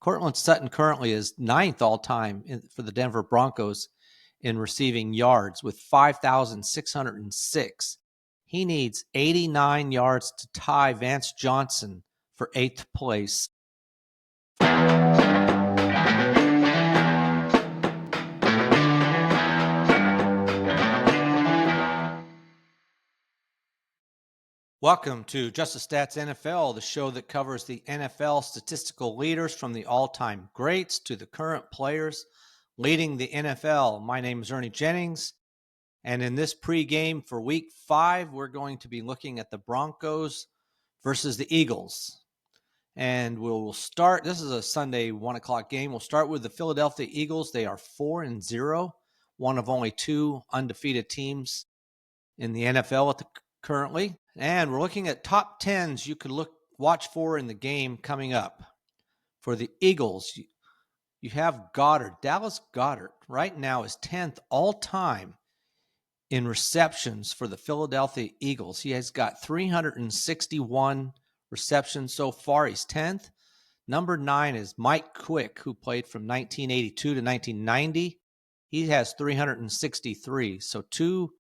Cortland Sutton currently is ninth all-time for the Denver Broncos in receiving yards with 5,606. He needs 89 yards to tie Vance Johnson for 8th place. Welcome to Just the Stats NFL, the show that covers the NFL statistical leaders from the all-time greats to the current players leading the NFL. My name is Ernie Jennings, and in this pregame for Week 5, we're going to be looking at the Broncos versus the Eagles. And we'll start, this is a Sunday 1 o'clock game. We'll start with the Philadelphia Eagles. They are 4-0, one of only 2 undefeated teams in the NFL currently. And we're looking at top 10s you could watch for in the game coming up. For the Eagles, you have Goddard. Dallas Goddard right now is 10th all-time in receptions for the Philadelphia Eagles. He has got 361 receptions so far. He's 10th. Number 9 is Mike Quick, who played from 1982 to 1990. He has 363. So 2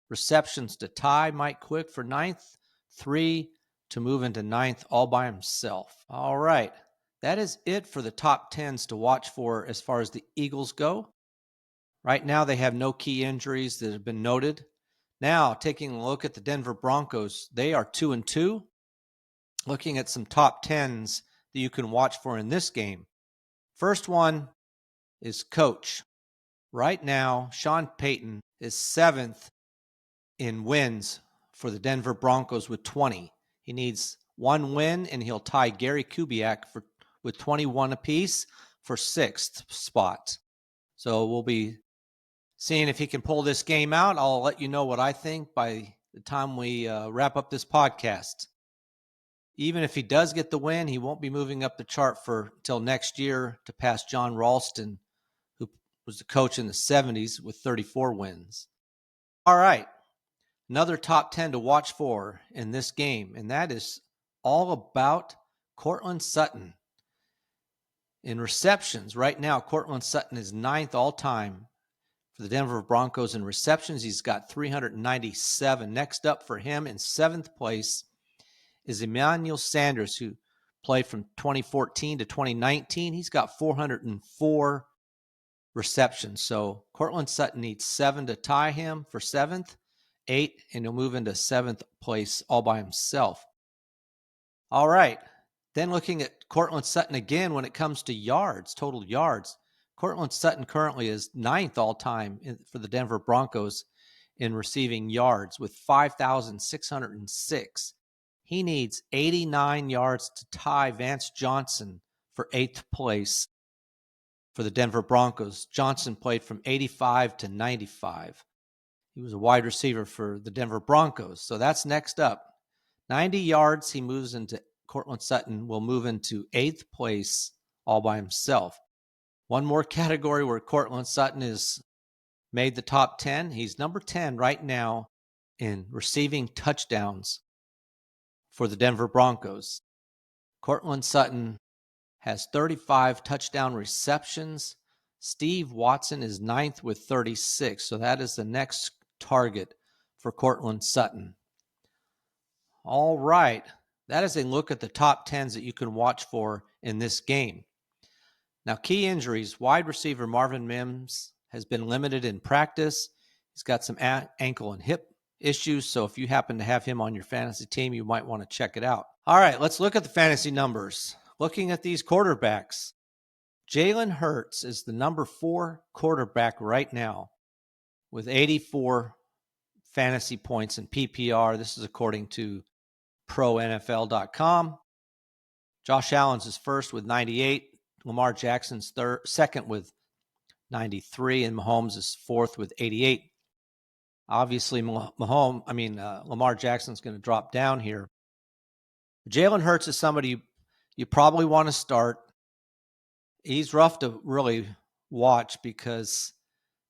receptions to tie Mike Quick for 9th, 3 to move into 9th all by himself. All right, that is it for the top 10s to watch for as far as the Eagles go. Right now, they have no key injuries that have been noted. Now, taking a look at the Denver Broncos, they are 2-2. Looking at some top 10s that you can watch for in this game. First one is coach. Right now, Sean Payton is 7th in wins for the Denver Broncos with 20. He needs 1 win, and he'll tie Gary Kubiak with 21 apiece for 6th spot. So we'll be seeing if he can pull this game out. I'll let you know what I think by the time we wrap up this podcast. Even if he does get the win, he won't be moving up the chart till next year to pass John Ralston, who was the coach in the 70s with 34 wins. All right. Another top 10 to watch for in this game, and that is all about Cortland Sutton. In receptions, right now, Cortland Sutton is 9th all-time for the Denver Broncos in receptions. He's got 397. Next up for him in 7th place is Emmanuel Sanders, who played from 2014 to 2019. He's got 404 receptions. So Cortland Sutton needs 7 to tie him for 7th. 8, and he'll move into 7th place all by himself. All right. Then looking at Cortland Sutton again when it comes to yards, total yards. Cortland Sutton currently is 9th all-time for the Denver Broncos in receiving yards with 5,606. He needs 89 yards to tie Vance Johnson for 8th place for the Denver Broncos. Johnson played from 85 to 95. He was a wide receiver for the Denver Broncos. So that's next up. 90 yards, he moves into Cortland Sutton, will move into 8th place all by himself. One more category where Cortland Sutton is made the top 10. He's number 10 right now in receiving touchdowns for the Denver Broncos. Cortland Sutton has 35 touchdown receptions. Steve Watson is 9th with 36. So that is the next target for Cortland Sutton. All right. That is a look at the top 10s that you can watch for in this game. Now, key injuries. Wide receiver Marvin Mims has been limited in practice. He's got some ankle and hip issues, so if you happen to have him on your fantasy team, you might want to check it out. All right, let's look at the fantasy numbers. Looking at these quarterbacks, Jalen Hurts is the number 4 quarterback right now with 84 fantasy points in PPR. This is according to ProNFL.com. Josh Allen's is first with 98. Lamar Jackson's second with 93, and Mahomes is fourth with 88. Obviously, Lamar Jackson's going to drop down here. Jalen Hurts is somebody you probably want to start. He's rough to really watch because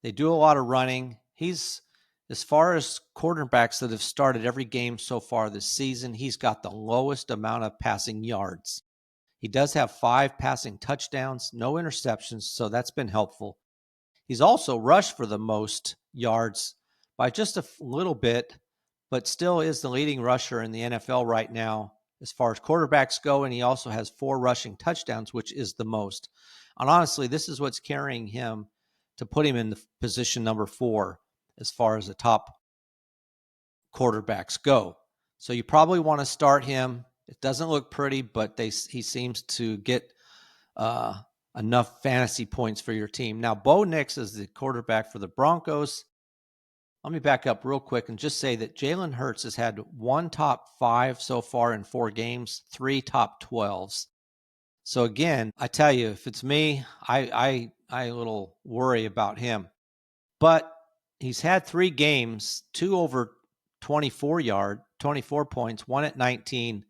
they do a lot of running. He's, as far as quarterbacks that have started every game so far this season, he's got the lowest amount of passing yards. He does have 5 passing touchdowns, no interceptions, so that's been helpful. He's also rushed for the most yards by just a little bit, but still is the leading rusher in the NFL right now as far as quarterbacks go, and he also has 4 rushing touchdowns, which is the most. And honestly, this is what's carrying him to put him in the position number 4 as far as the top quarterbacks go. So you probably want to start him. It doesn't look pretty, but he seems to get enough fantasy points for your team. Now, Bo Nix is the quarterback for the Broncos. Let me back up real quick and just say that Jalen Hurts has had 1 top 5 so far in 4 games, 3 top 12s. So again, I tell you, if it's me, I a little worry about him. But he's had 3 games, 2 over 24 points, 1 at 19,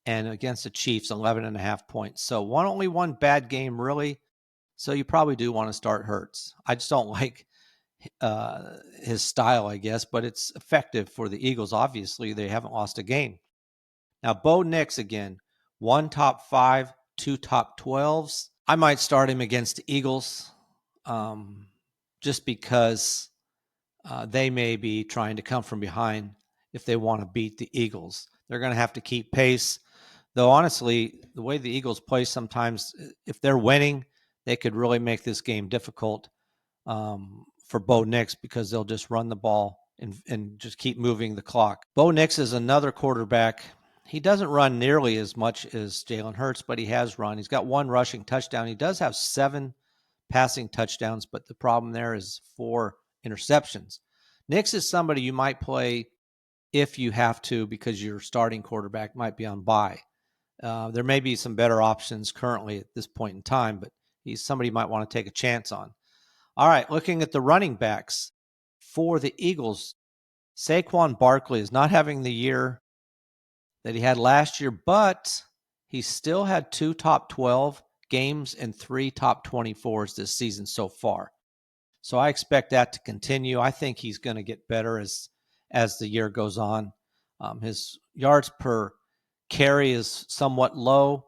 and against the Chiefs, 11.5 points. So only one bad game, really. So you probably do want to start Hurts. I just don't like his style, I guess, but it's effective for the Eagles. Obviously, they haven't lost a game. Now, Bo Nix again, 1 top 5, 2 top 12s. I might start him against the Eagles just because they may be trying to come from behind if they want to beat the Eagles. They're going to have to keep pace. Though, honestly, the way the Eagles play sometimes, if they're winning, they could really make this game difficult for Bo Nix because they'll just run the ball and just keep moving the clock. Bo Nix is another quarterback. He doesn't run nearly as much as Jalen Hurts, but he has run. He's got 1 rushing touchdown. He does have 7 passing touchdowns, but the problem there is 4 interceptions. Nix is somebody you might play if you have to because your starting quarterback might be on bye. There may be some better options currently at this point in time, but he's somebody you might want to take a chance on. All right, looking at the running backs for the Eagles, Saquon Barkley is not having the year that he had last year, but he still had 2 top 12 games and 3 top 24s this season so far. So I expect that to continue. I think he's going to get better as the year goes on. His yards per carry is somewhat low,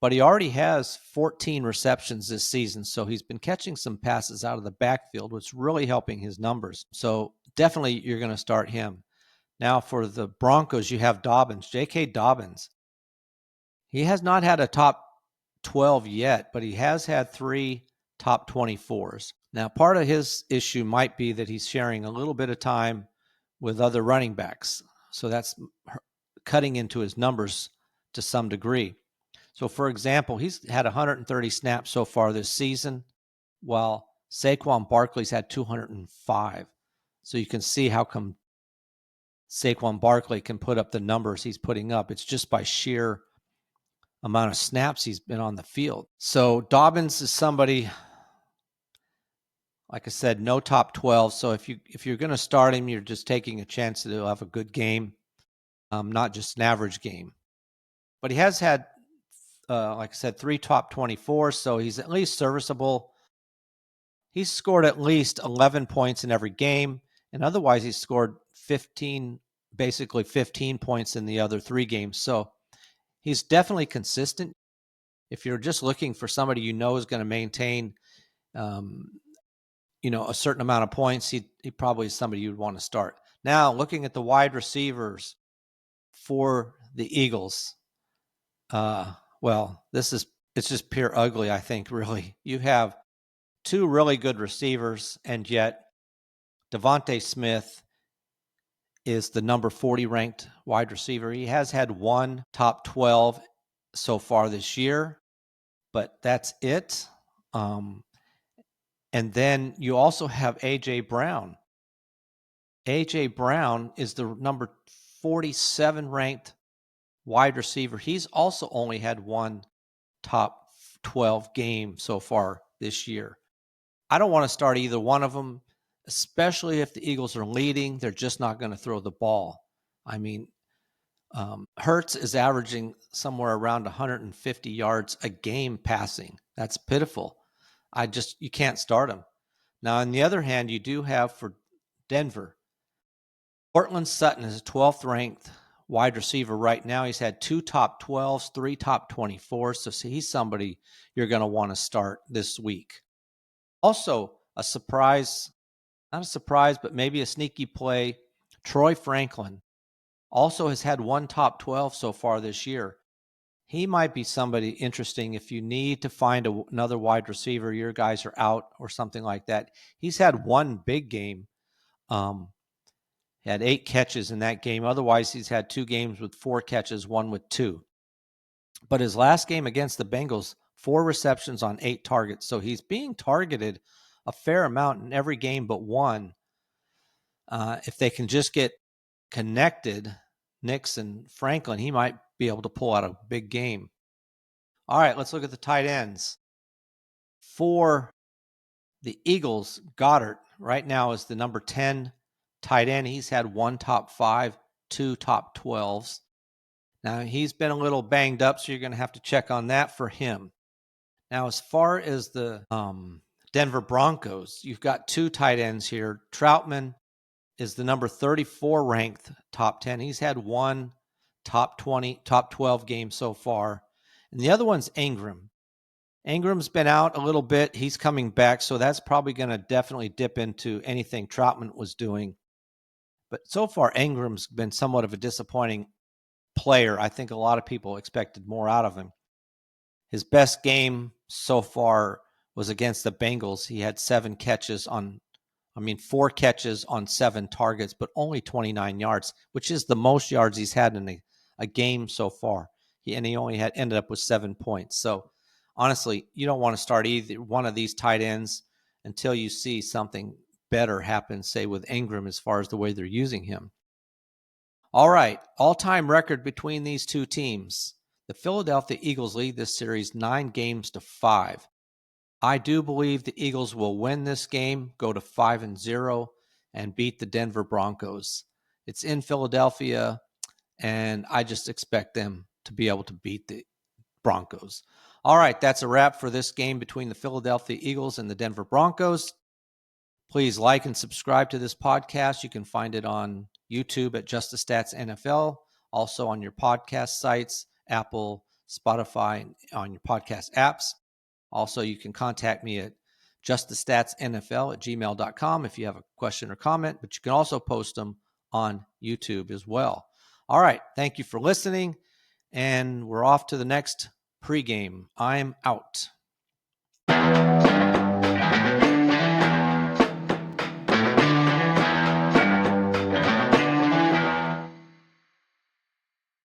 but he already has 14 receptions this season. So he's been catching some passes out of the backfield, which is really helping his numbers. So definitely you're going to start him. Now for the Broncos, you have Dobbins, J.K. Dobbins. He has not had a top 12 yet, but he has had 3 top 24s. Now, part of his issue might be that he's sharing a little bit of time with other running backs. So that's cutting into his numbers to some degree. So, for example, he's had 130 snaps so far this season, while Saquon Barkley's had 205. So you can see how come Saquon Barkley can put up the numbers he's putting up. It's just by sheer amount of snaps he's been on the field. So Dobbins is somebody, like I said, no top 12. So if you're going to start him, you're just taking a chance that he'll have a good game, not just an average game. But he has had, like I said, 3 top 24, so he's at least serviceable. He's scored at least 11 points in every game, and otherwise he's scored basically 15 points in the other 3 games. So he's definitely consistent. If you're just looking for somebody you know is going to maintain, a certain amount of points, he probably is somebody you'd want to start. Now, looking at the wide receivers for the Eagles, it's just pure ugly, I think, really. You have 2 really good receivers, and yet Devontae Smith is the number 40 ranked wide receiver. He has had 1 top 12 so far this year, but that's it. And then you also have A.J. Brown. A.J. Brown is the number 47 ranked wide receiver. He's also only had 1 top 12 game so far this year. I don't want to start either one of them, especially if the Eagles are leading. They're just not going to throw the ball. I mean, Hurts is averaging somewhere around 150 yards a game passing. That's pitiful. You can't start him. Now, on the other hand, you do have for Denver, Cortland Sutton is a 12th ranked wide receiver right now. He's had 2 top 12s, 3 top 24s. So he's somebody you're going to want to start this week. Also, a surprise, not a surprise, but maybe a sneaky play. Troy Franklin also has had 1 top 12 so far this year. He might be somebody interesting if you need to find another wide receiver, your guys are out or something like that. He's had 1 big game. He had 8 catches in that game. Otherwise, he's had 2 games with 4 catches, 1 with 2. But his last game against the Bengals, 4 receptions on 8 targets. So he's being targeted a fair amount in every game but 1. If they can just get connected, Nix and Franklin, he might be able to pull out a big game. All right, let's look at the tight ends. For the Eagles, Goddard right now is the number 10 tight end. He's had 1 top 5, 2 top 12s. Now, he's been a little banged up, so you're going to have to check on that for him. Now, as far as the Denver Broncos, you've got 2 tight ends here. Troutman is the number 34 ranked top 10. He's had 1 top 20, top 12 game so far. And the other one's Ingram. Ingram's been out a little bit. He's coming back, so that's probably going to definitely dip into anything Troutman was doing. But so far, Ingram's been somewhat of a disappointing player. I think a lot of people expected more out of him. His best game so far was against the Bengals. He had 4 catches on 7 targets, but only 29 yards, which is the most yards he's had in a game so far. He only ended up with 7 points. So honestly, you don't want to start either one of these tight ends until you see something better happen, say with Ingram, as far as the way they're using him. All right, all-time record between these 2 teams. The Philadelphia Eagles lead this series 9-5. I do believe the Eagles will win this game, go to 5-0, and beat the Denver Broncos. It's in Philadelphia, and I just expect them to be able to beat the Broncos. All right, that's a wrap for this game between the Philadelphia Eagles and the Denver Broncos. Please like and subscribe to this podcast. You can find it on YouTube at Just the Stats NFL, also on your podcast sites, Apple, Spotify, on your podcast apps. Also, you can contact me at justthestatsnfl@gmail.com if you have a question or comment, but you can also post them on YouTube as well. All right, thank you for listening, and we're off to the next pregame. I'm out.